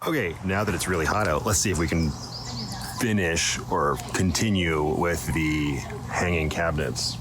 Okay, now that it's really hot out, let's see if we can finish or continue with the hanging cabinets.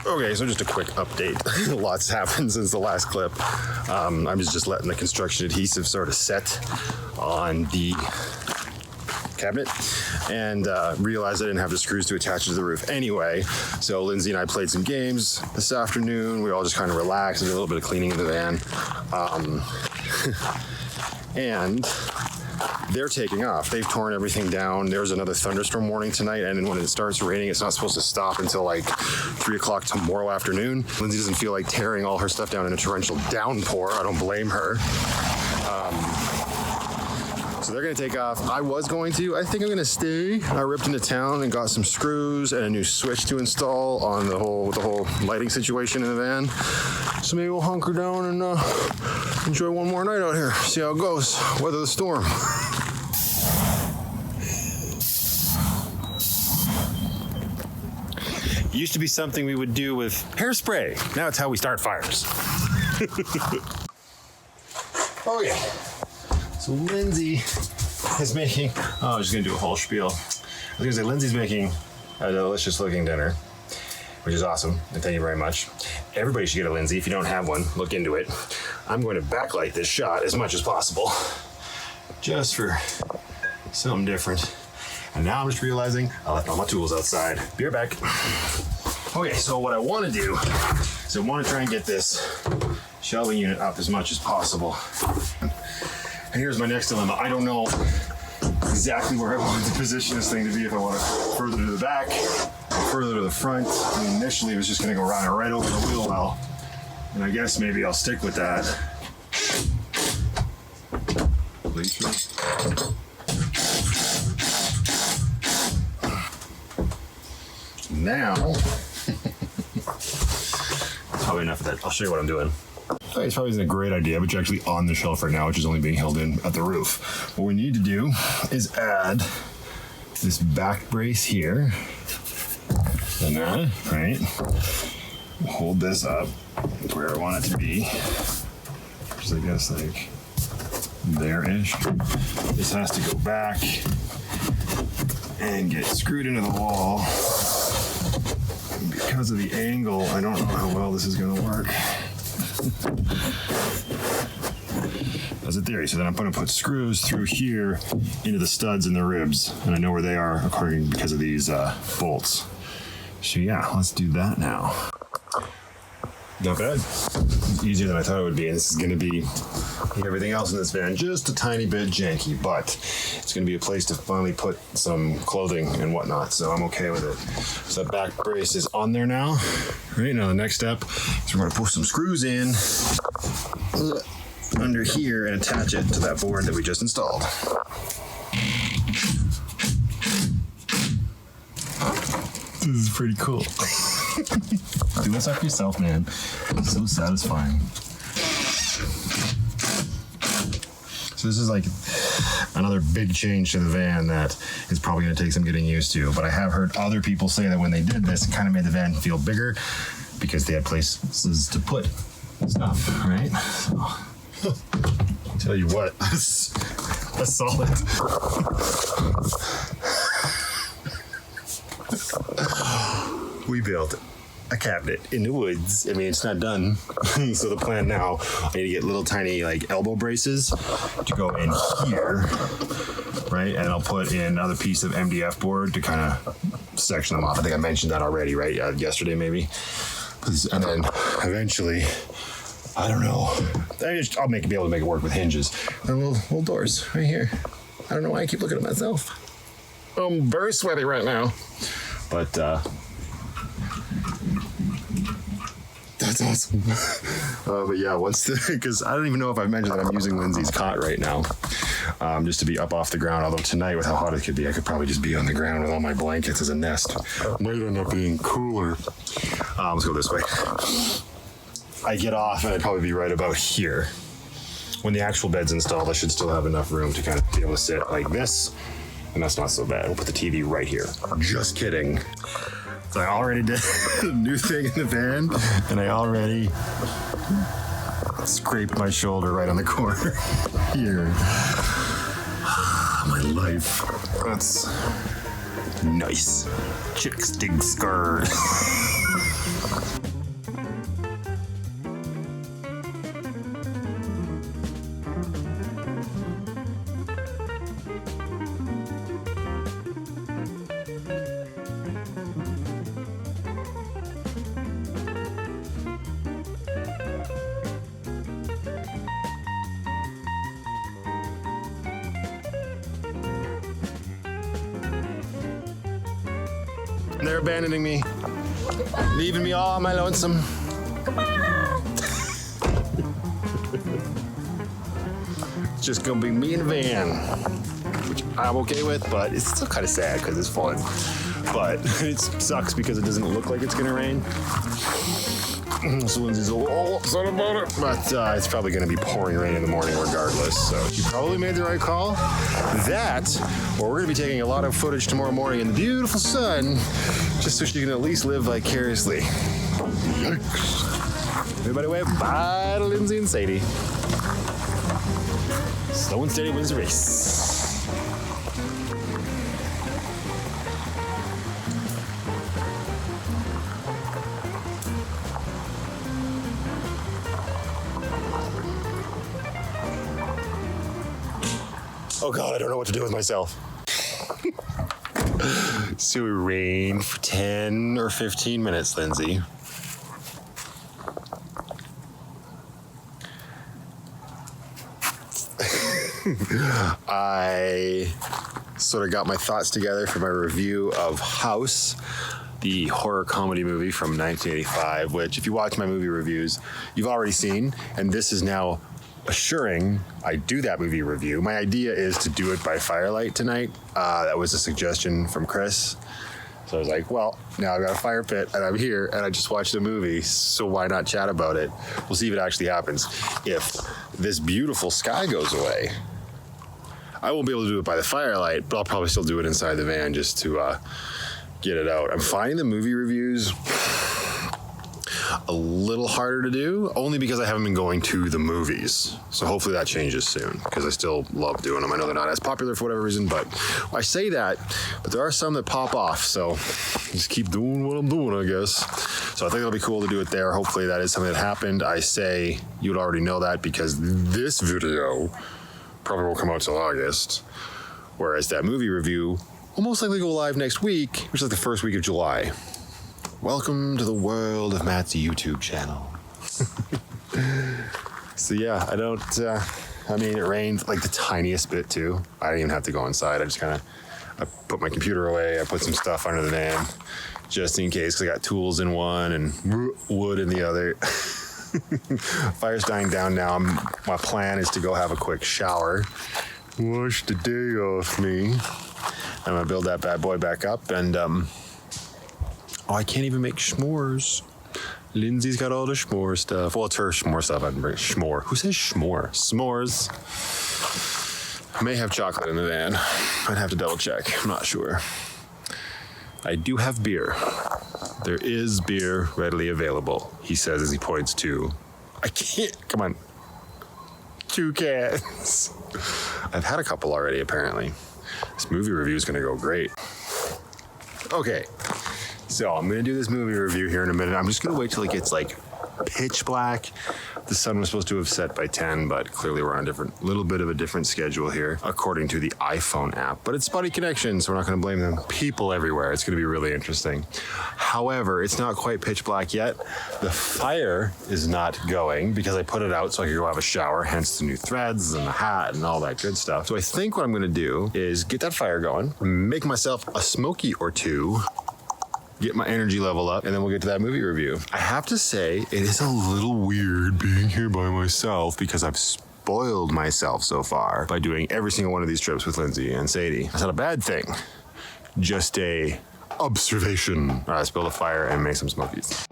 Okay, so just a quick update. Lots happened since the last clip. I was just letting the construction adhesive sort of set on the cabinet and realized I didn't have the screws to attach it to the roof anyway. So Lindsay and I played some games this afternoon. We all just kind of relaxed and did a little bit of cleaning in the van. And they're taking off. They've torn everything down. There's another thunderstorm warning tonight, and when it starts raining, it's not supposed to stop until like 3 o'clock tomorrow afternoon. Lindsay doesn't feel like tearing all her stuff down in a torrential downpour. I don't blame her. So they're gonna take off. I was going to. I think I'm gonna stay. I ripped into town and got some screws and a new switch to install on the whole lighting situation in the van. So maybe we'll hunker down and enjoy one more night out here. See how it goes. Weather the storm. It used to be something we would do with hairspray. Now it's how we start fires. Okay. So Lindsay is making, I was just gonna do a whole spiel. I was gonna say Lindsay's making a delicious looking dinner, which is awesome, and thank you very much. Everybody should get a Lindsay. If you don't have one, look into it. I'm going to backlight this shot as much as possible, just for something different. And now I'm just realizing I left all my tools outside. Be right back. Okay, so what I want to do is I want to try and get this shelving unit up as much as possible. And here's my next dilemma. I don't know exactly where I want to position this thing to be, if I want it further to the back, or further to the front. I mean, initially it was just gonna go right over the wheel well. And I guess maybe I'll stick with that. Now, probably enough of that. I'll show you what I'm doing. Okay, it's probably isn't a great idea, but you're actually on the shelf right now, which is only being held in at the roof. What we need to do is add this back brace here. And that, right? Hold this up where I want it to be. Just I guess like there-ish. This has to go back and get screwed into the wall. And because of the angle, I don't know how well this is gonna work. That's a theory. So then I'm going to put screws through here into the studs and the ribs, and I know where they are because of these bolts. So yeah, let's do that now. Not bad. It's easier than I thought it would be, and this is going to be, like everything else in this van, just a tiny bit janky, but it's going to be a place to finally put some clothing and whatnot, so I'm okay with it. So that back brace is on there now. Right now the next step is we're going to put some screws in under here and attach it to that board that we just installed. This is pretty cool. Do this up yourself, man. It's so satisfying. So this is like another big change to the van that is probably going to take some getting used to. But I have heard other people say that when they did this, it kind of made the van feel bigger because they had places to put stuff, right? So, I'll tell you what, that's solid. We built a cabinet in the woods. I mean, it's not done. So the plan now, I need to get little tiny like elbow braces to go in here, right? And I'll put in another piece of MDF board to kind of section them off. I think I mentioned that already, right? Yesterday maybe. And then eventually, I don't know. I'll be able to make it work with hinges. And little doors right here. I don't know why I keep looking at myself. I'm very sweaty right now. But that's awesome. But yeah, because I don't even know if I've mentioned that I'm using Lindsay's cot right now, just to be up off the ground. Although tonight, with how hot it could be, I could probably just be on the ground with all my blankets as a nest. Might end up being cooler. Let's go this way. I get off and I'd probably be right about here. When the actual bed's installed, I should still have enough room to kind of be able to sit like this, and that's not so bad. We'll put the TV right here. Just kidding. So I already did a new thing in the van, and I already scraped my shoulder right on the corner here. My life. That's nice. Chicks dig skirt. They're abandoning me, leaving me all on my lonesome. It's just gonna be me and the van, which I'm okay with, but it's still kind of sad because it's fun. But it sucks because it doesn't look like it's gonna rain. So Lindsay's a little upset about it, but it's probably going to be pouring rain in the morning regardless. So you probably made the right call. That, or we're going to be taking a lot of footage tomorrow morning in the beautiful sun, just so she can at least live vicariously. Yikes. Everybody wave bye to Lindsay and Sadie. Slow and steady wins the race. Oh God, I don't know what to do with myself. So we rained for 10 or 15 minutes, Lindsay. I sort of got my thoughts together for my review of House, the horror comedy movie from 1985, which if you watch my movie reviews, you've already seen, and this is now assuring I do that movie review. My idea is to do it by firelight tonight. That was a suggestion from Chris. So I was like, well, now I've got a fire pit and I'm here and I just watched a movie, so why not chat about it? We'll see if it actually happens. If this beautiful sky goes away, I won't be able to do it by the firelight, but I'll probably still do it inside the van just to get it out. I'm finding the movie reviews a little harder to do, only because I haven't been going to the movies. So hopefully that changes soon, because I still love doing them. I know they're not as popular for whatever reason, but I say that, but there are some that pop off, so just keep doing what I'm doing, I guess. So I think it'll be cool to do it there. Hopefully that is something that happened. I say you'd already know that because this video probably won't come out till August, whereas that movie review will most likely go live next week, which is like the first week of July. Welcome to the world of Matt's YouTube channel. So yeah, I mean, it rained like the tiniest bit too. I didn't even have to go inside. I put my computer away. I put some stuff under the van just in case, because I got tools in one and wood in the other. Fire's dying down now. My plan is to go have a quick shower, wash the day off me. I'm gonna build that bad boy back up and, oh, I can't even make s'mores. Lindsay's got all the s'more stuff. Well, it's her s'more stuff. I didn't bring s'more. Who says s'more? S'mores. I may have chocolate in the van. I'd have to double check. I'm not sure. I do have beer. There is beer readily available, he says as he points to. I can't. Come on. 2 cans. I've had a couple already, apparently. This movie review is going to go great. Okay. So I'm going to do this movie review here in a minute. I'm just going to wait till it gets like pitch black. The sun was supposed to have set by 10, but clearly we're on a little bit of a different schedule here, according to the iPhone app. But it's spotty connection, so we're not going to blame them. People everywhere. It's going to be really interesting. However, it's not quite pitch black yet. The fire is not going because I put it out so I could go have a shower, hence the new threads and the hat and all that good stuff. So I think what I'm going to do is get that fire going, make myself a smoky or two, get my energy level up, and then we'll get to that movie review. I have to say, it is a little weird being here by myself because I've spoiled myself so far by doing every single one of these trips with Lindsay and Sadie. That's not a bad thing, just a observation. All right, let's build a fire and make some smokies.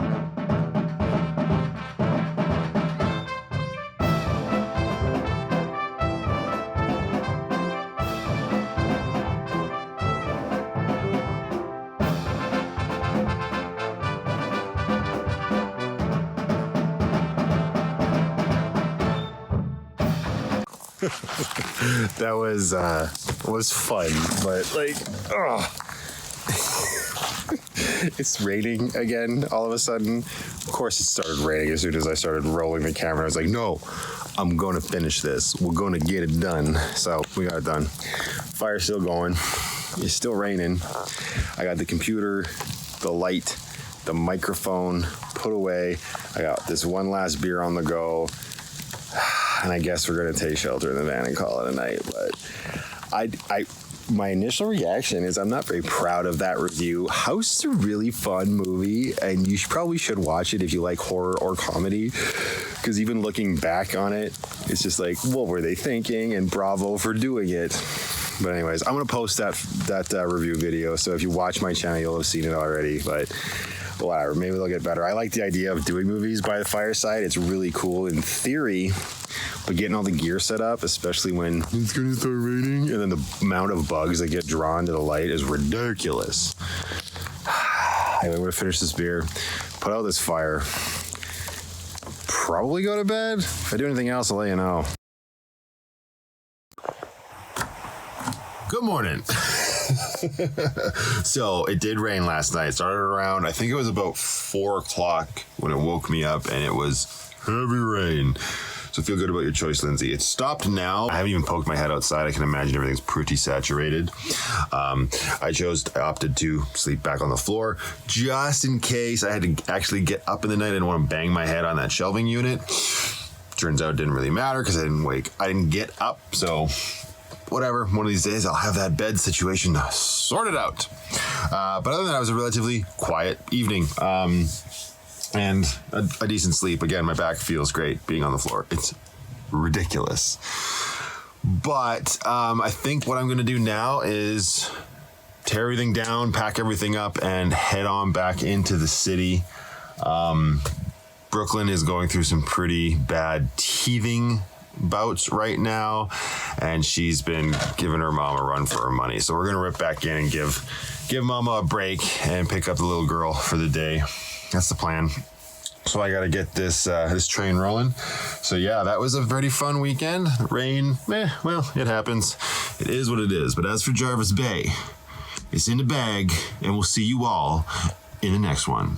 That was fun, but like, it's raining again all of a sudden. Of course it started raining as soon as I started rolling the camera. I was like, no, I'm going to finish this. We're going to get it done. So we got it done. Fire's still going. It's still raining. I got the computer, the light, the microphone put away. I got this one last beer on the go. And I guess we're going to take shelter in the van and call it a night. But my initial reaction is I'm not very proud of that review. House is a really fun movie, and you probably should watch it if you like horror or comedy. Because even looking back on it, it's just like, what were they thinking? And bravo for doing it. But anyways, I'm going to post that review video. So if you watch my channel, you'll have seen it already. But whatever, maybe they'll get better. I like the idea of doing movies by the fireside. It's really cool in theory. But getting all the gear set up, especially when it's going to start raining, and then the amount of bugs that get drawn to the light is ridiculous. Anyway, we're going to finish this beer, put out this fire, probably go to bed. If I do anything else, I'll let you know. Good morning. So it did rain last night. It started around, I think it was about 4 o'clock when it woke me up, and it was heavy rain. So feel good about your choice, Lindsay. It's stopped now. I haven't even poked my head outside. I can imagine everything's pretty saturated. I opted to sleep back on the floor just in case I had to actually get up in the night. I didn't want to bang my head on that shelving unit. Turns out it didn't really matter because I didn't get up. So whatever, one of these days I'll have that bed situation sorted out. But other than that, it was a relatively quiet evening. And a decent sleep. Again, my back feels great being on the floor. It's ridiculous. But I think what I'm going to do now is tear everything down, pack everything up, and head on back into the city. Brooklyn is going through some pretty bad teething bouts right now, and she's been giving her mom a run for her money. So we're going to rip back in and give mama a break and pick up the little girl for the day. That's the plan. So I got to get this train rolling. So yeah, that was a pretty fun weekend. Rain, well, it happens. It is what it is. But as for Jarvis Bay, it's in the bag, and we'll see you all in the next one.